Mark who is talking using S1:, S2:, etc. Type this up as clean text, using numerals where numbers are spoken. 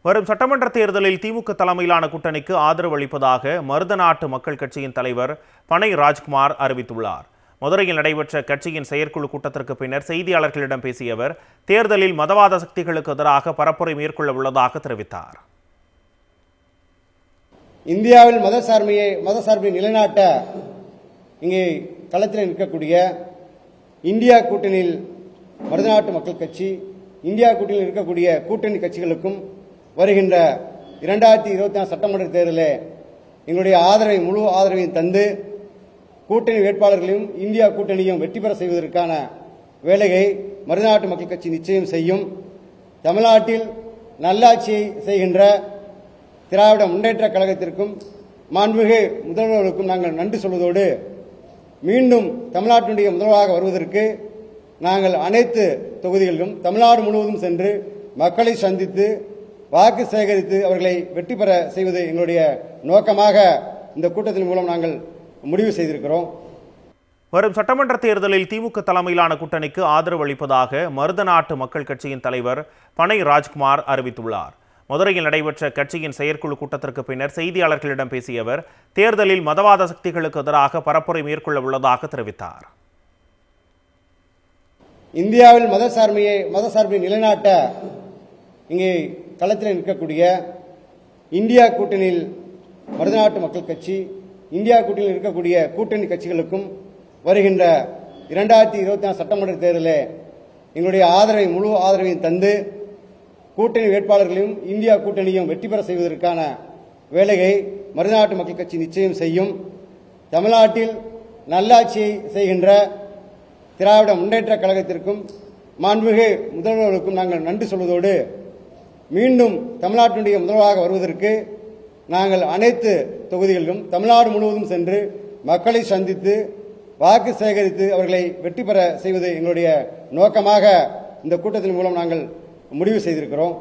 S1: வரும் சட்டமன்ற தேர்தலில் திமுக தலைமையிலான கூட்டணிக்கு ஆதரவு அளிப்பதாக மருதநாட்டு மக்கள் கட்சியின் தலைவர் பனை ராஜ்குமார் அறிவித்துள்ளார். மதுரையில் நடைபெற்ற கட்சியின் செயற்குழு கூட்டத்திற்கு பின்னர் செய்தியாளர்களிடம் பேசிய அவர், தேர்தலில் மதவாத சக்திகளுக்கு எதிராக பரப்புரை மேற்கொள்ள உள்ளதாக தெரிவித்தார்.
S2: இந்தியாவில் மதசார்பை நிலைநாட்ட இங்கே களத்தில் நிற்கக்கூடிய இந்தியா கூட்டணியில் மருதநாட்டு மக்கள் கட்சி, இந்தியா கூட்டணியில் இருக்கக்கூடிய கூட்டணி கட்சிகளுக்கும் வருகின்ற 2024 சட்டமன்ற தேர்தலில் எங்களுடைய முழு ஆதரவையும் தந்து கூட்டணி வேட்பாளர்களையும் இந்தியா கூட்டணியும் வெற்றி பெற செய்வதற்கான வேலையை மருதநாட்டு மக்கள் கட்சி நிச்சயம் செய்யும். தமிழ்நாட்டில் நல்லாட்சியை செய்கின்ற திராவிட முன்னேற்ற கழகத்திற்கும் மாண்புமிகு முதல்வர்களுக்கும் நாங்கள் நன்றி சொல்வதோடு, மீண்டும் தமிழ்நாட்டினுடைய முதல்வராக வருவதற்கு நாங்கள் அனைத்து தொகுதிகளிலும் தமிழ்நாடு முழுவதும் சென்று மக்களை சந்தித்து வாக்கு சேகரித்து அவர்களை வெற்றி பெற செய்வது எங்களுடைய நோக்கமாக இந்த கூட்டத்தின் மூலம் நாங்கள் முடிவு செய்திருக்கிறோம்.
S1: வரும் சட்டமன்ற தேர்தலில் திமுக தலைமையிலான கூட்டணிக்கு ஆதரவு அளிப்பதாக மருதநாட்டு மக்கள் கட்சியின் தலைவர் பனை ராஜ்குமார் அறிவித்துள்ளார். மதுரையில் நடைபெற்ற கட்சியின் செயற்குழு கூட்டத்திற்கு பின்னர் செய்தியாளர்களிடம் பேசிய அவர், தேர்தலில் மதவாத சக்திகளுக்கு எதிராக பரப்புரை மேற்கொள்ள உள்ளதாக தெரிவித்தார்.
S2: இந்தியாவில் மதசார்பை நிலைநாட்ட இங்கே களத்தில் நிற்கக்கூடிய இந்தியா கூட்டணியில் மருதநாட்டு மக்கள் கட்சி, இந்தியா கூட்டணியில் இருக்கக்கூடிய கூட்டணி கட்சிகளுக்கும் வருகின்ற 2024 சட்டமன்ற தேர்தலில் எங்களுடைய முழு ஆதரவையும் தந்து கூட்டணி வேட்பாளர்களையும் இந்தியா கூட்டணியும் வெற்றி பெற செய்வதற்கான வேலையை மருதநாட்டு மக்கள் கட்சி நிச்சயம் செய்யும். தமிழ்நாட்டில் நல்லாட்சியை செய்கின்ற திராவிட முன்னேற்ற கழகத்திற்கும் மாண்புமிகு முதல்வர்களுக்கும் நாங்கள் நன்றி சொல்வதோடு, மீண்டும் தமிழ்நாட்டினுடைய முதல்வராக வருவதற்கு நாங்கள் அனைத்து தொகுதிகளிலும் தமிழ்நாடு முழுவதும் சென்று மக்களை சந்தித்து வாக்கு சேகரித்து அவர்களை வெற்றி பெற செய்வது எங்களுடைய நோக்கமாக இந்த கூட்டத்தின் மூலம் நாங்கள் முடிவு செய்திருக்கிறோம்.